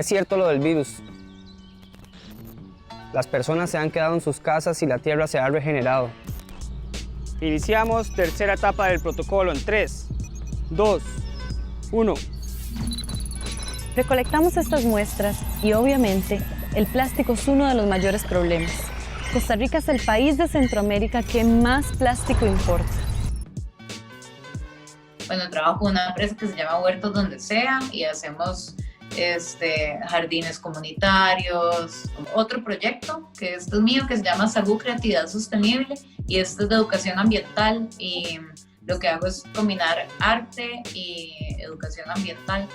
Es cierto lo del virus. Las personas se han quedado en sus casas y la tierra se ha regenerado. Iniciamos tercera etapa del protocolo en 3, 2, 1. Recolectamos estas muestras y obviamente el plástico es uno de los mayores problemas. Costa Rica es el país de Centroamérica que más plástico importa. Bueno, trabajo con una empresa que se llama Huertos Donde Sea y hacemos jardines comunitarios. Otro proyecto que es mío que se llama Sagú Creatividad Sostenible y esto es de educación ambiental y lo que hago es combinar arte y educación ambiental.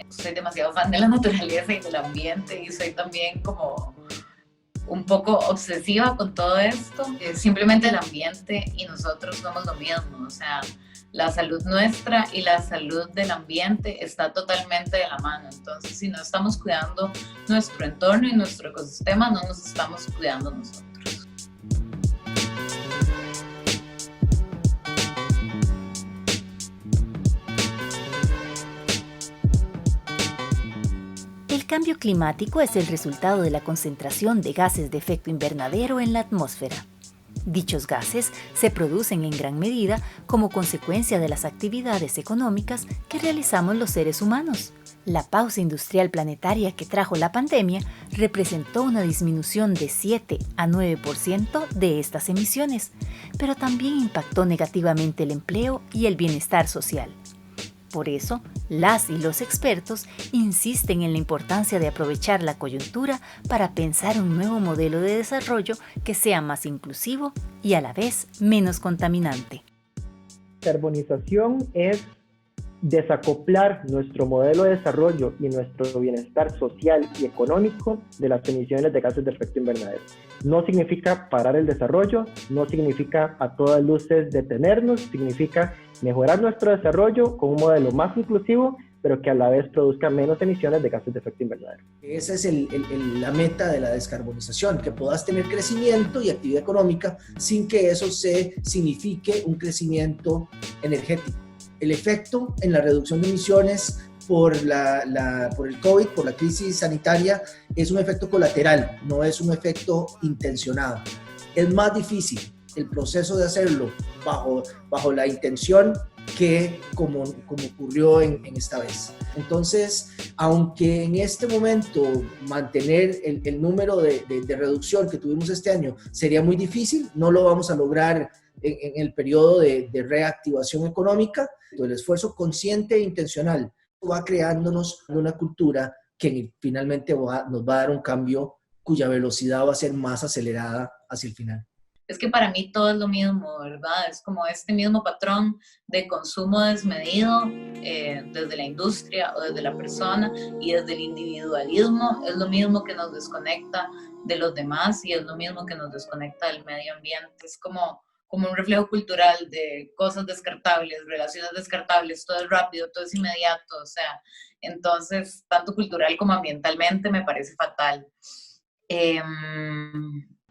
Soy demasiado fan de la naturaleza y del ambiente y soy también como un poco obsesiva con todo esto. Simplemente el ambiente y nosotros somos lo mismo, o sea, la salud nuestra y la salud del ambiente está totalmente de la mano. Entonces, si no estamos cuidando nuestro entorno y nuestro ecosistema, no nos estamos cuidando nosotros. El cambio climático es el resultado de la concentración de gases de efecto invernadero en la atmósfera. Dichos gases se producen en gran medida como consecuencia de las actividades económicas que realizamos los seres humanos. La pausa industrial planetaria que trajo la pandemia representó una disminución de 7 a 9% de estas emisiones, pero también impactó negativamente el empleo y el bienestar social. Por eso, las y los expertos insisten en la importancia de aprovechar la coyuntura para pensar un nuevo modelo de desarrollo que sea más inclusivo y a la vez menos contaminante. La carbonización es desacoplar nuestro modelo de desarrollo y nuestro bienestar social y económico de las emisiones de gases de efecto invernadero. No significa parar el desarrollo, no significa a todas luces detenernos, significa mejorar nuestro desarrollo con un modelo más inclusivo, pero que a la vez produzca menos emisiones de gases de efecto invernadero. Esa es la meta de la descarbonización, que puedas tener crecimiento y actividad económica sin que eso signifique un crecimiento energético. El efecto en la reducción de emisiones por el COVID, por la crisis sanitaria, es un efecto colateral, no es un efecto intencionado. Es más difícil el proceso de hacerlo bajo la intención que como ocurrió en esta vez. Entonces, aunque en este momento mantener el número de reducción que tuvimos este año sería muy difícil, no lo vamos a lograr en el periodo de reactivación económica. El esfuerzo consciente e intencional va creándonos una cultura que finalmente nos va a dar un cambio cuya velocidad va a ser más acelerada hacia el final. Es que para mí todo es lo mismo, ¿verdad? Es como este mismo patrón de consumo desmedido desde la industria o desde la persona y desde el individualismo. Es lo mismo que nos desconecta de los demás y es lo mismo que nos desconecta del medio ambiente. Es como un reflejo cultural de cosas descartables, relaciones descartables, todo es rápido, todo es inmediato, o sea, entonces, tanto cultural como ambientalmente me parece fatal.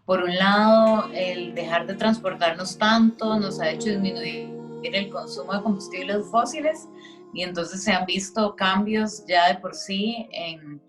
Por un lado, el dejar de transportarnos tanto nos ha hecho disminuir el consumo de combustibles fósiles y entonces se han visto cambios ya de por sí en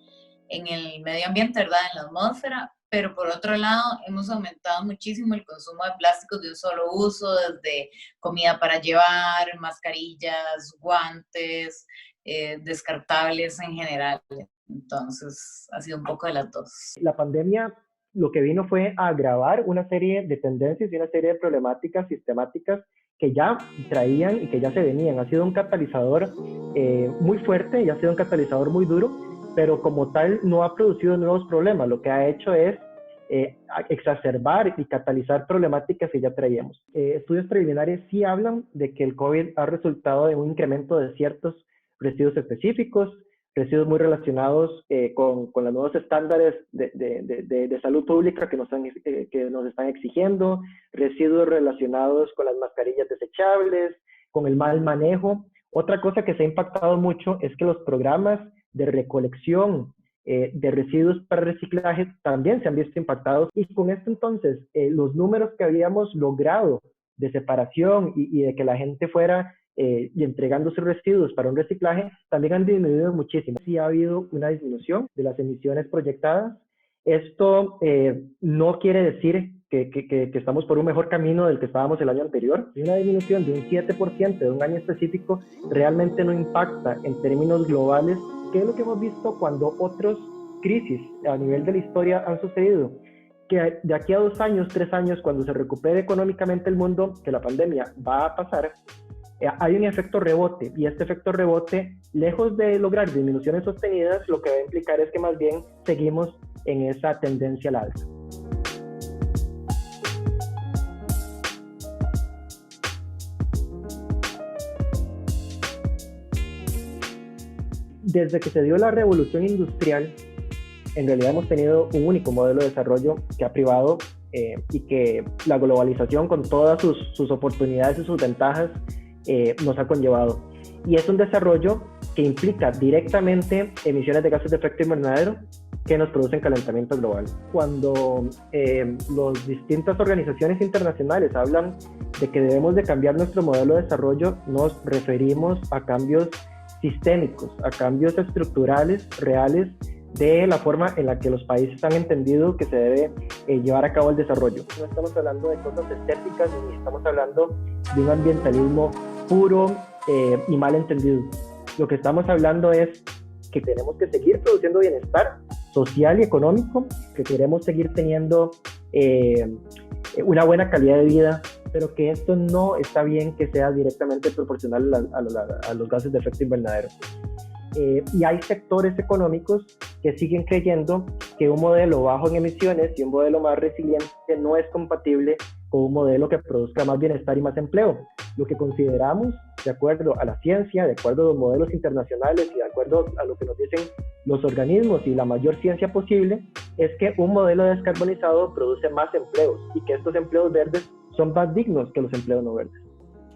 el medio ambiente, ¿verdad? En la atmósfera, pero por otro lado hemos aumentado muchísimo el consumo de plásticos de un solo uso, desde comida para llevar, mascarillas, guantes, descartables en general. Entonces ha sido un poco de las dos. La pandemia lo que vino fue a agravar una serie de tendencias y una serie de problemáticas sistemáticas que ya traían y que ya se venían. Ha sido un catalizador muy fuerte y ha sido un catalizador muy duro, pero como tal no ha producido nuevos problemas. Lo que ha hecho es exacerbar y catalizar problemáticas que ya traíamos. Estudios preliminares sí hablan de que el COVID ha resultado en un incremento de ciertos residuos específicos, residuos muy relacionados con los nuevos estándares de salud pública que nos están exigiendo, residuos relacionados con las mascarillas desechables, con el mal manejo. Otra cosa que se ha impactado mucho es que los programas de recolección de residuos para reciclaje también se han visto impactados, y con esto entonces los números que habíamos logrado de separación y de que la gente fuera y entregando sus residuos para un reciclaje, también han disminuido muchísimo. Sí ha habido una disminución de las emisiones proyectadas. Esto no quiere decir que estamos por un mejor camino del que estábamos el año anterior. Y una disminución de un 7% de un año específico realmente no impacta en términos globales, que es lo que hemos visto cuando otras crisis a nivel de la historia han sucedido. Que de aquí a 2 años, 3 años, cuando se recupere económicamente el mundo, que la pandemia va a pasar, hay un efecto rebote, y este efecto rebote, lejos de lograr disminuciones sostenidas, lo que va a implicar es que más bien seguimos en esa tendencia al alza. Desde que se dio la revolución industrial, en realidad hemos tenido un único modelo de desarrollo que ha privado y que la globalización, con todas sus oportunidades y sus ventajas, nos ha conllevado. Y es un desarrollo que implica directamente emisiones de gases de efecto invernadero que nos producen calentamiento global. Cuando las distintas organizaciones internacionales hablan de que debemos de cambiar nuestro modelo de desarrollo, nos referimos a cambios sistémicos, a cambios estructurales, reales, de la forma en la que los países han entendido que se debe llevar a cabo el desarrollo. No estamos hablando de cosas estéticas, ni estamos hablando de un ambientalismo puro y mal entendido. Lo que estamos hablando es que tenemos que seguir produciendo bienestar social y económico, que queremos seguir teniendo una buena calidad de vida, pero que esto no está bien que sea directamente proporcional a los gases de efecto invernadero. Y hay sectores económicos que siguen creyendo que un modelo bajo en emisiones y un modelo más resiliente no es compatible con un modelo que produzca más bienestar y más empleo. Lo que consideramos, de acuerdo a la ciencia, de acuerdo a los modelos internacionales y de acuerdo a lo que nos dicen los organismos y la mayor ciencia posible, es que un modelo descarbonizado produce más empleos y que estos empleos verdes son más dignos que los empleos no verdes.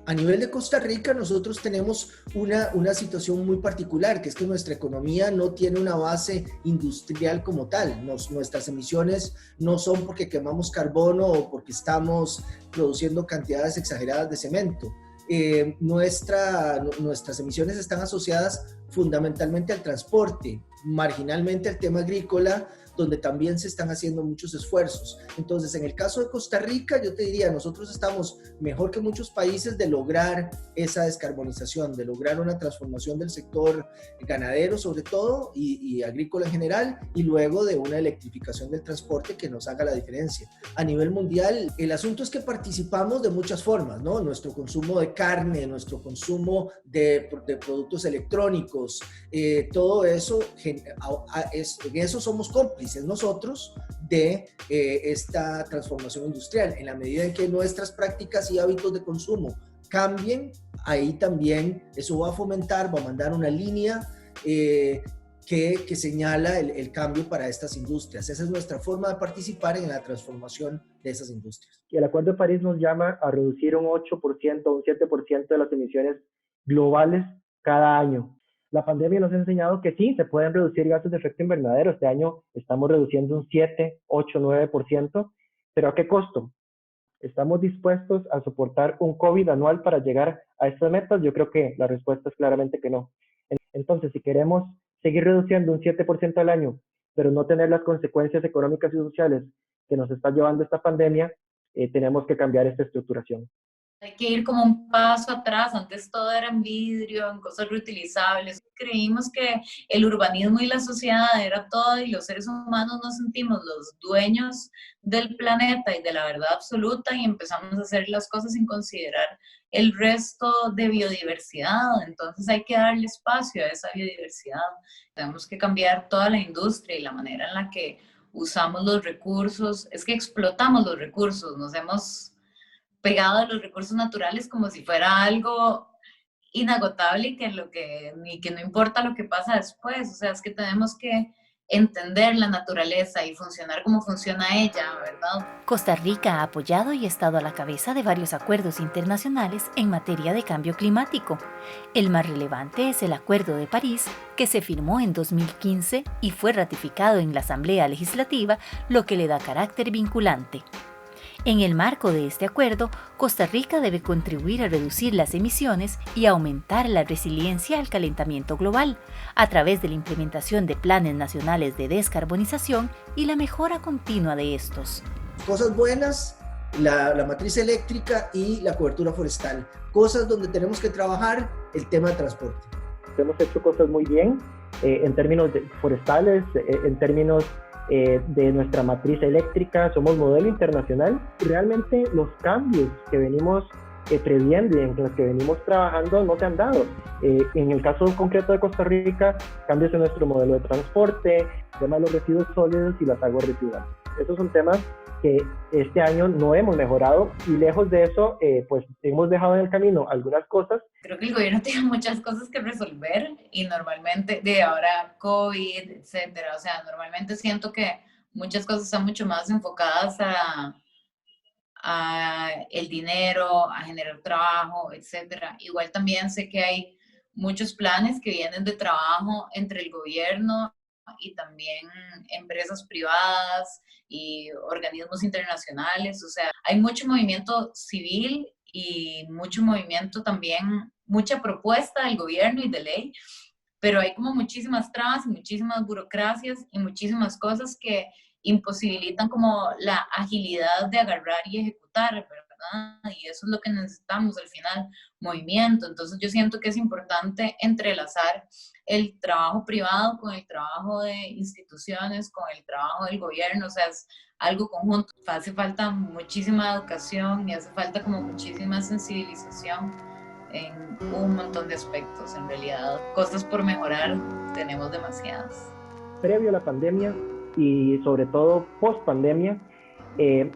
A nivel de Costa Rica, nosotros tenemos una situación muy particular, que es que nuestra economía no tiene una base industrial como tal. Nuestras emisiones no son porque quemamos carbono o porque estamos produciendo cantidades exageradas de cemento. Nuestras emisiones están asociadas fundamentalmente al transporte, marginalmente al tema agrícola, donde también se están haciendo muchos esfuerzos. Entonces, en el caso de Costa Rica, yo te diría, nosotros estamos mejor que muchos países de lograr esa descarbonización, de lograr una transformación del sector ganadero sobre todo y agrícola en general, y luego de una electrificación del transporte que nos haga la diferencia. A nivel mundial, el asunto es que participamos de muchas formas, ¿no? Nuestro consumo de carne, nuestro consumo de productos electrónicos, todo eso, en eso somos cómplices nosotros de esta transformación industrial. En la medida en que nuestras prácticas y hábitos de consumo cambien, ahí también eso va a fomentar, va a mandar una línea que señala el cambio para estas industrias. Esa es nuestra forma de participar en la transformación de esas industrias. Y el Acuerdo de París nos llama a reducir un 8% o un 7% de las emisiones globales cada año. La pandemia nos ha enseñado que sí, se pueden reducir gases de efecto invernadero. Este año estamos reduciendo un 7, 8, 9%, pero ¿a qué costo? ¿Estamos dispuestos a soportar un COVID anual para llegar a estas metas? Yo creo que la respuesta es claramente que no. Entonces, si queremos seguir reduciendo un 7% al año, pero no tener las consecuencias económicas y sociales que nos está llevando esta pandemia, tenemos que cambiar esta estructuración. Hay que ir como un paso atrás. Antes todo era en vidrio, en cosas reutilizables. Creímos que el urbanismo y la sociedad era todo, y los seres humanos nos sentimos los dueños del planeta y de la verdad absoluta, y empezamos a hacer las cosas sin considerar el resto de biodiversidad. Entonces hay que darle espacio a esa biodiversidad. Tenemos que cambiar toda la industria y la manera en la que usamos los recursos. Es que explotamos los recursos, nos hemos pegado a los recursos naturales como si fuera algo inagotable y que no importa lo que pasa después. O sea, es que tenemos que entender la naturaleza y funcionar como funciona ella, ¿verdad? Costa Rica ha apoyado y estado a la cabeza de varios acuerdos internacionales en materia de cambio climático. El más relevante es el Acuerdo de París, que se firmó en 2015 y fue ratificado en la Asamblea Legislativa, lo que le da carácter vinculante. En el marco de este acuerdo, Costa Rica debe contribuir a reducir las emisiones y aumentar la resiliencia al calentamiento global a través de la implementación de planes nacionales de descarbonización y la mejora continua de estos. Cosas buenas, la matriz eléctrica y la cobertura forestal. Cosas donde tenemos que trabajar, el tema de transporte. Hemos hecho cosas muy bien en términos forestales, en términos de nuestra matriz eléctrica, somos modelo internacional. Realmente los cambios que venimos previendo y en los que venimos trabajando no se han dado. En el caso concreto de Costa Rica, cambios en nuestro modelo de transporte, el tema de los residuos sólidos y las aguas residuales. Esos son temas que este año no hemos mejorado y lejos de eso, pues hemos dejado en el camino algunas cosas. Creo que el gobierno tiene muchas cosas que resolver y normalmente, de ahora COVID, etcétera, o sea, normalmente siento que muchas cosas están mucho más enfocadas a el dinero, a generar trabajo, etcétera. Igual también sé que hay muchos planes que vienen de trabajo entre el gobierno y también empresas privadas y organismos internacionales, o sea, hay mucho movimiento civil y mucho movimiento también, mucha propuesta del gobierno y de ley, pero hay como muchísimas trabas y muchísimas burocracias y muchísimas cosas que imposibilitan como la agilidad de agarrar y ejecutar, ¿verdad? Y eso es lo que necesitamos al final, movimiento. Entonces yo siento que es importante entrelazar el trabajo privado con el trabajo de instituciones, con el trabajo del gobierno, o sea, es algo conjunto. Hace falta muchísima educación y hace falta como muchísima sensibilización en un montón de aspectos. En realidad, cosas por mejorar tenemos demasiadas. Previo a la pandemia y sobre todo post pandemia,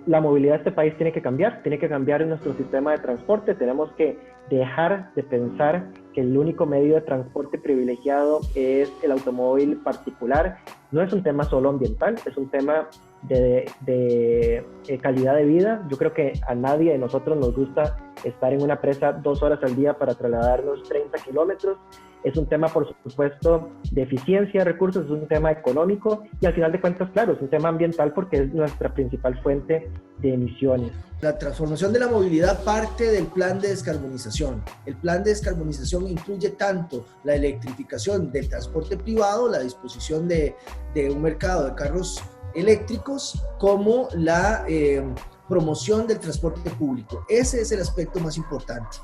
la movilidad de este país tiene que cambiar en nuestro sistema de transporte. Tenemos que dejar de pensar que el único medio de transporte privilegiado es el automóvil particular. No es un tema solo ambiental, es un tema de calidad de vida. Yo creo que a nadie de nosotros nos gusta estar en una presa 2 horas al día para trasladarnos 30 kilómetros. Es un tema, por supuesto, de eficiencia de recursos, es un tema económico y al final de cuentas, claro, es un tema ambiental porque es nuestra principal fuente de emisiones. La transformación de la movilidad parte del plan de descarbonización. El plan de descarbonización incluye tanto la electrificación del transporte privado, la disposición de un mercado de carros eléctricos, como la promoción del transporte público. Ese es el aspecto más importante.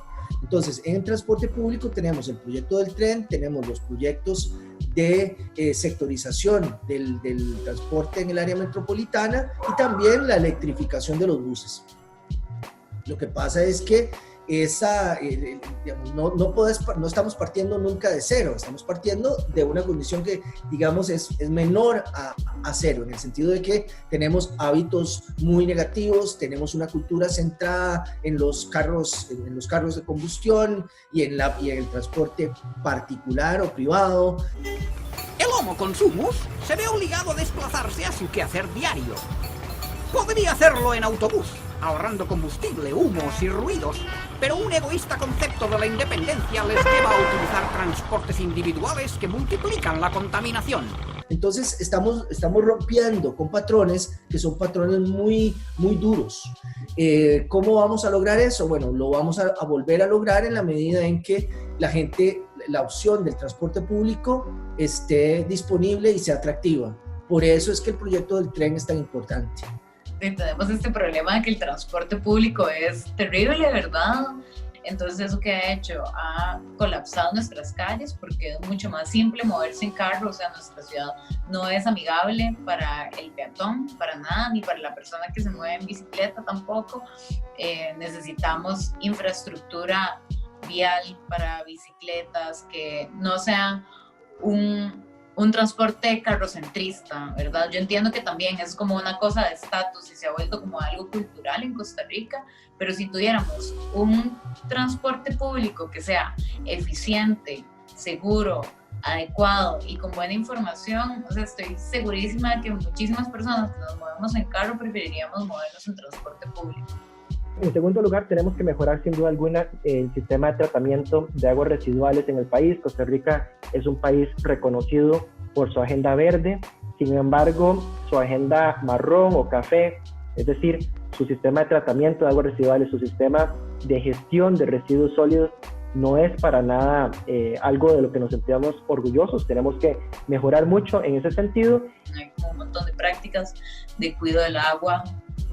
Entonces, en el transporte público tenemos el proyecto del tren, tenemos los proyectos de sectorización del transporte en el área metropolitana y también la electrificación de los buses. Lo que pasa es que digamos, no estamos partiendo nunca de cero, estamos partiendo de una condición que, digamos, es menor a cero, en el sentido de que tenemos hábitos muy negativos, tenemos una cultura centrada en los carros de combustión y en el transporte particular o privado. El Homo Consumus se ve obligado a desplazarse a su quehacer diario. Podría hacerlo en autobús, ahorrando combustible, humos y ruidos, pero un egoísta concepto de la independencia les lleva a utilizar transportes individuales que multiplican la contaminación. Entonces estamos rompiendo con patrones que son patrones muy, muy duros. ¿Cómo vamos a lograr eso? Bueno, lo vamos a volver a lograr en la medida en que la opción del transporte público esté disponible y sea atractiva. Por eso es que el proyecto del tren es tan importante. Tenemos este problema de que el transporte público es terrible, ¿verdad? Entonces eso que ha hecho, ha colapsado nuestras calles porque es mucho más simple moverse en carro, o sea, nuestra ciudad no es amigable para el peatón, para nada, ni para la persona que se mueve en bicicleta tampoco. Necesitamos infraestructura vial para bicicletas que no sea un transporte carrocentrista, ¿verdad? Yo entiendo que también es como una cosa de estatus y se ha vuelto como algo cultural en Costa Rica, pero si tuviéramos un transporte público que sea eficiente, seguro, adecuado y con buena información, o sea, estoy segurísima que muchísimas personas que nos movemos en carro preferiríamos movernos en transporte público. En segundo lugar, tenemos que mejorar sin duda alguna el sistema de tratamiento de aguas residuales en el país. Costa Rica es un país reconocido por su agenda verde, sin embargo, su agenda marrón o café, es decir, su sistema de tratamiento de aguas residuales, su sistema de gestión de residuos sólidos, no es para nada algo de lo que nos sentíamos orgullosos. Tenemos que mejorar mucho en ese sentido. Hay como un montón de prácticas de cuidado del agua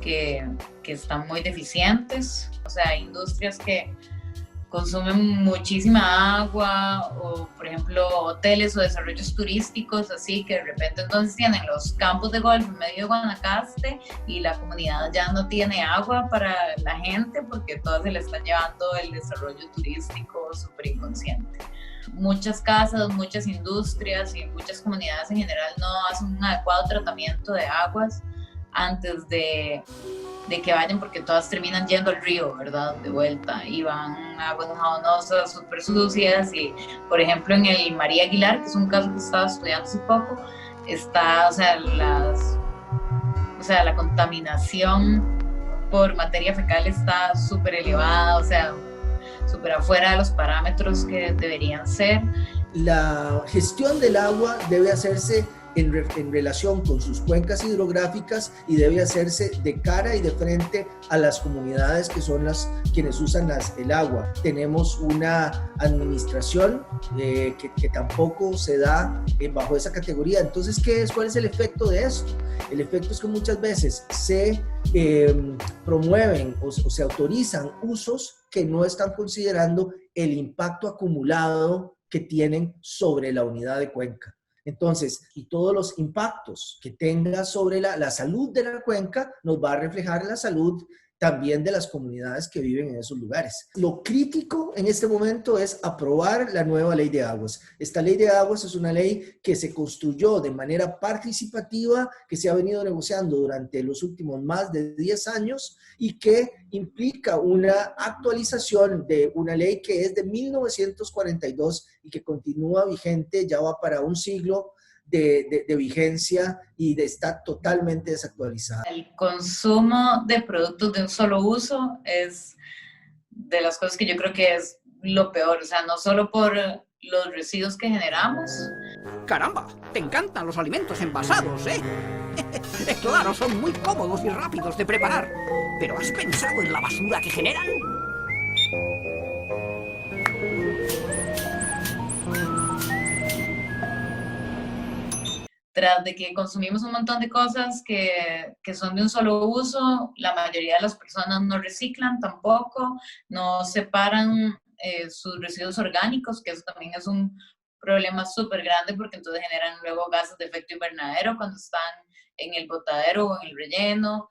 que están muy deficientes. O sea, hay industrias que consumen muchísima agua, o por ejemplo hoteles o desarrollos turísticos así, que de repente entonces tienen los campos de golf en medio de Guanacaste y la comunidad ya no tiene agua para la gente porque todas se le están llevando el desarrollo turístico súper inconsciente. Muchas casas, muchas industrias y muchas comunidades en general no hacen un adecuado tratamiento de aguas antes de que vayan, porque todas terminan yendo al río, ¿verdad? De vuelta, y van a aguas jabonosas súper sucias. Y por ejemplo en el María Aguilar, que es un caso que estaba estudiando hace poco, está, la contaminación por materia fecal está súper elevada, o sea, súper afuera de los parámetros que deberían ser. La gestión del agua debe hacerse en relación con sus cuencas hidrográficas y debe hacerse de cara y de frente a las comunidades que son quienes usan el agua. Tenemos una administración que tampoco se da bajo esa categoría. Entonces, ¿cuál es el efecto de esto? El efecto es que muchas veces se promueven o se autorizan usos que no están considerando el impacto acumulado que tienen sobre la unidad de cuenca. Entonces, y todos los impactos que tenga sobre la salud de la cuenca nos va a reflejar la salud también de las comunidades que viven en esos lugares. Lo crítico en este momento es aprobar la nueva ley de aguas. Esta ley de aguas es una ley que se construyó de manera participativa, que se ha venido negociando durante los últimos más de 10 años y que implica una actualización de una ley que es de 1942 y que continúa vigente, ya va para un siglo de vigencia y está totalmente desactualizada. El consumo de productos de un solo uso es de las cosas que yo creo que es lo peor, o sea, no solo por los residuos que generamos. Caramba, te encantan los alimentos envasados, ¿eh? Claro, son muy cómodos y rápidos de preparar, pero ¿has pensado en la basura que generan? Tras de que consumimos un montón de cosas que son de un solo uso, la mayoría de las personas no reciclan tampoco, no separan sus residuos orgánicos, que eso también es un problema súper grande porque entonces generan luego gases de efecto invernadero cuando están en el botadero o en el relleno,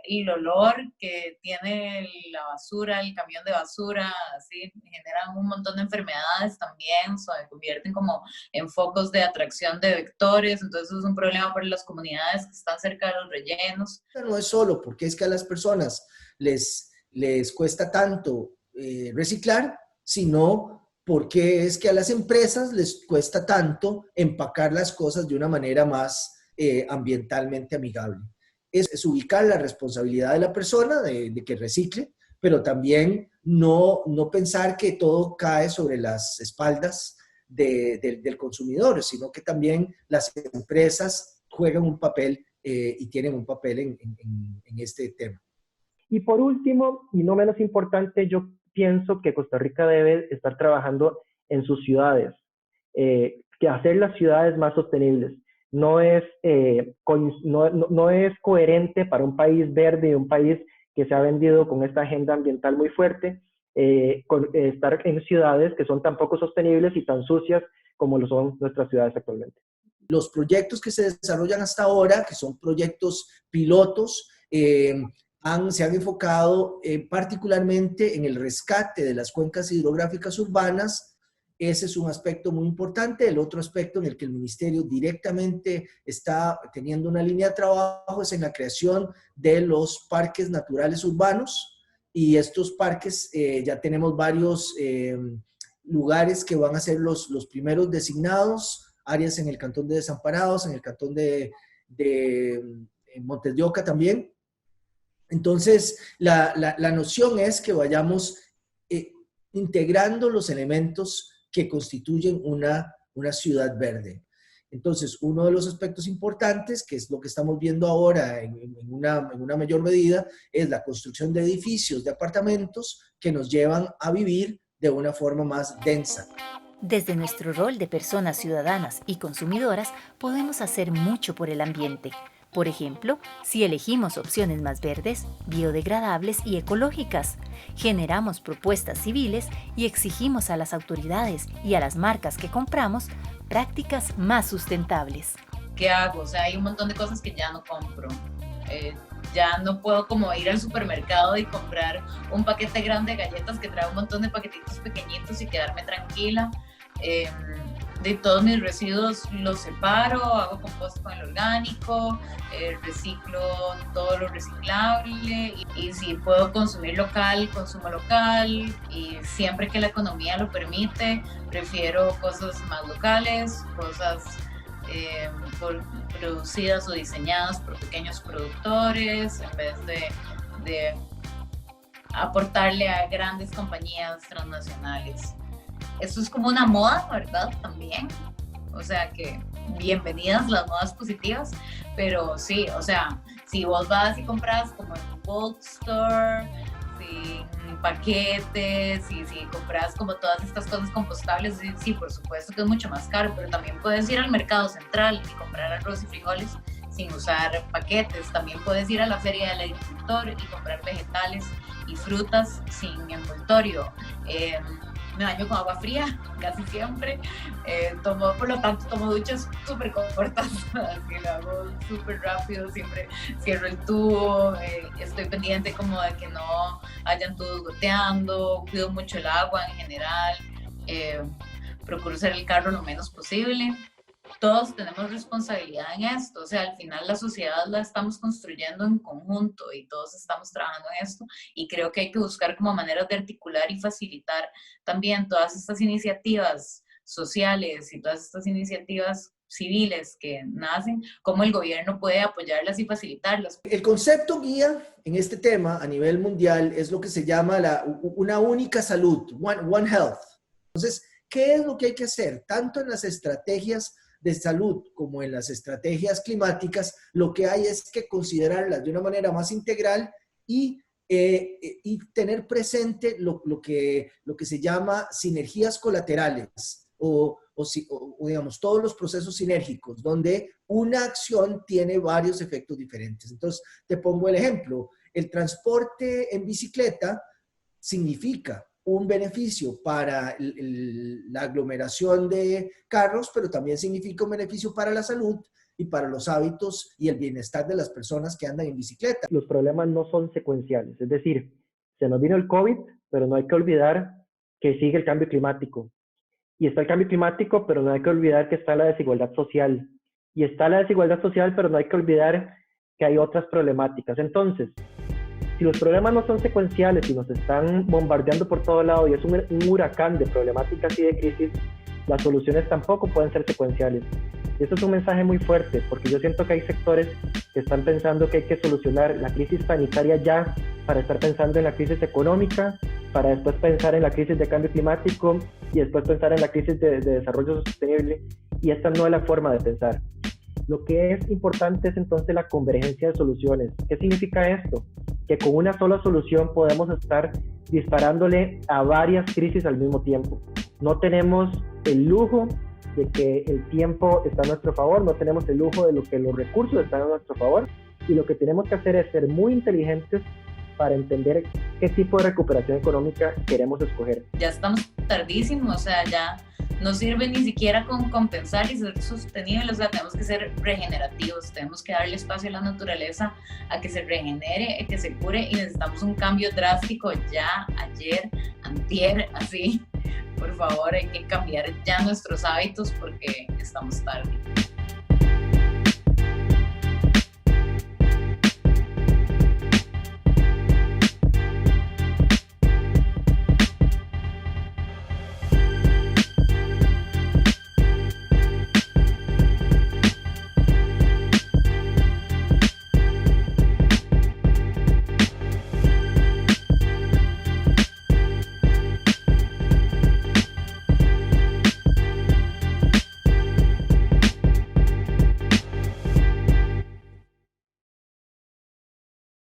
y el olor que tiene la basura, el camión de basura, así generan un montón de enfermedades también, se convierten como en focos de atracción de vectores, entonces es un problema para las comunidades que están cerca de los rellenos. No es solo porque es que a las personas les cuesta tanto reciclar, sino porque es que a las empresas les cuesta tanto empacar las cosas de una manera más ambientalmente amigable. Es ubicar la responsabilidad de la persona de que recicle, pero también no pensar que todo cae sobre las espaldas del consumidor, sino que también las empresas juegan un papel y tienen un papel en este tema. Y por último, y no menos importante, yo pienso que Costa Rica debe estar trabajando en sus ciudades, que hacer las ciudades más sostenibles. No es coherente para un país verde y un país que se ha vendido con esta agenda ambiental muy fuerte, estar en ciudades que son tan poco sostenibles y tan sucias como lo son nuestras ciudades actualmente. Los proyectos que se desarrollan hasta ahora, que son proyectos pilotos, se han enfocado particularmente en el rescate de las cuencas hidrográficas urbanas. Ese es un aspecto muy importante. El otro aspecto en el que el Ministerio directamente está teniendo una línea de trabajo es en la creación de los parques naturales urbanos. Y estos parques, ya tenemos varios lugares que van a ser los primeros designados, áreas en el Cantón de Desamparados, en el Cantón de Montes de Oca también. Entonces, la noción es que vayamos integrando los elementos que constituyen una ciudad verde. Entonces, uno de los aspectos importantes, que es lo que estamos viendo ahora en una mayor medida, es la construcción de edificios, de apartamentos que nos llevan a vivir de una forma más densa. Desde nuestro rol de personas ciudadanas y consumidoras, podemos hacer mucho por el ambiente. Por ejemplo, si elegimos opciones más verdes, biodegradables y ecológicas, generamos propuestas civiles y exigimos a las autoridades y a las marcas que compramos prácticas más sustentables. ¿Qué hago? O sea, hay un montón de cosas que ya no compro. Ya no puedo como ir al supermercado y comprar un paquete grande de galletas que trae un montón de paquetitos pequeñitos y quedarme tranquila. De todos mis residuos los separo, hago compost con el orgánico, reciclo todo lo reciclable y si puedo consumir local, consumo local y siempre que la economía lo permite, prefiero cosas más locales, cosas producidas o diseñadas por pequeños productores en vez de aportarle a grandes compañías transnacionales. Esto es como una moda, ¿verdad? También. O sea que bienvenidas las modas positivas, pero sí, o sea, si vos vas y compras como en un bulk store, sin paquetes, y si compras como todas estas cosas compostables, sí, por supuesto que es mucho más caro, pero también puedes ir al mercado central y comprar arroz y frijoles sin usar paquetes. También puedes ir a la feria del agricultor y comprar vegetales y frutas sin envoltorio. Me baño con agua fría casi siempre, por lo tanto tomo duchas súper cortas, así lo hago súper rápido, siempre cierro el tubo, estoy pendiente como de que no hayan tubos goteando, cuido mucho el agua en general, procuro usar el carro lo menos posible. Todos tenemos responsabilidad en esto, o sea, al final la sociedad la estamos construyendo en conjunto y todos estamos trabajando en esto y creo que hay que buscar como maneras de articular y facilitar también todas estas iniciativas sociales y todas estas iniciativas civiles que nacen, cómo el gobierno puede apoyarlas y facilitarlas. El concepto guía en este tema a nivel mundial es lo que se llama una única salud, One Health. Entonces, ¿qué es lo que hay que hacer? Tanto en las estrategias de salud como en las estrategias climáticas, lo que hay es que considerarlas de una manera más integral y tener presente lo que se llama sinergias colaterales o digamos todos los procesos sinérgicos donde una acción tiene varios efectos diferentes. Entonces, te pongo el ejemplo. El transporte en bicicleta significa un beneficio para la aglomeración de carros, pero también significa un beneficio para la salud y para los hábitos y el bienestar de las personas que andan en bicicleta. Los problemas no son secuenciales, es decir, se nos vino el COVID, pero no hay que olvidar que sigue el cambio climático. Y está el cambio climático, pero no hay que olvidar que está la desigualdad social. Y está la desigualdad social, pero no hay que olvidar que hay otras problemáticas. Entonces, si los problemas no son secuenciales y nos están bombardeando por todo lado y es un huracán de problemáticas y de crisis, las soluciones tampoco pueden ser secuenciales. Y esto es un mensaje muy fuerte, porque yo siento que hay sectores que están pensando que hay que solucionar la crisis sanitaria ya para estar pensando en la crisis económica, para después pensar en la crisis de cambio climático y después pensar en la crisis de desarrollo sostenible. Y esta no es la forma de pensar. Lo que es importante es entonces la convergencia de soluciones. ¿Qué significa esto? Que con una sola solución podemos estar disparándole a varias crisis al mismo tiempo. No tenemos el lujo de que el tiempo está a nuestro favor, no tenemos el lujo de que los recursos están a nuestro favor, y lo que tenemos que hacer es ser muy inteligentes para entender qué tipo de recuperación económica queremos escoger. Ya estamos tardísimos, o sea, ya no sirve ni siquiera con compensar y ser sostenibles, o sea, tenemos que ser regenerativos, tenemos que darle espacio a la naturaleza a que se regenere, a que se cure, y necesitamos un cambio drástico ya, ayer, antier, así. Por favor, hay que cambiar ya nuestros hábitos porque estamos tarde.